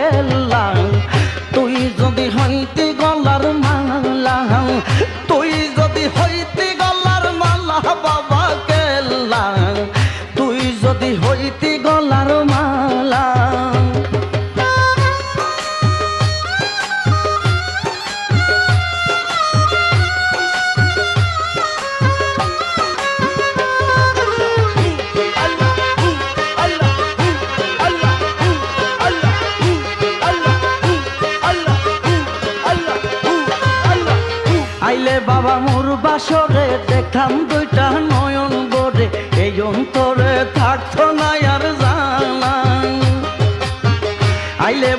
কেল্লা তুই যদি হইতি গলার মালা তুই যদি হইতি গলার মালা বাবা কেল্লা তুই যদি হইতি গলার মালা আইলে বাবা মোর বাসরে দেখতাম দুইটা নয়ন বরে এই অন্তরে থাকতো না আর জানা আইলে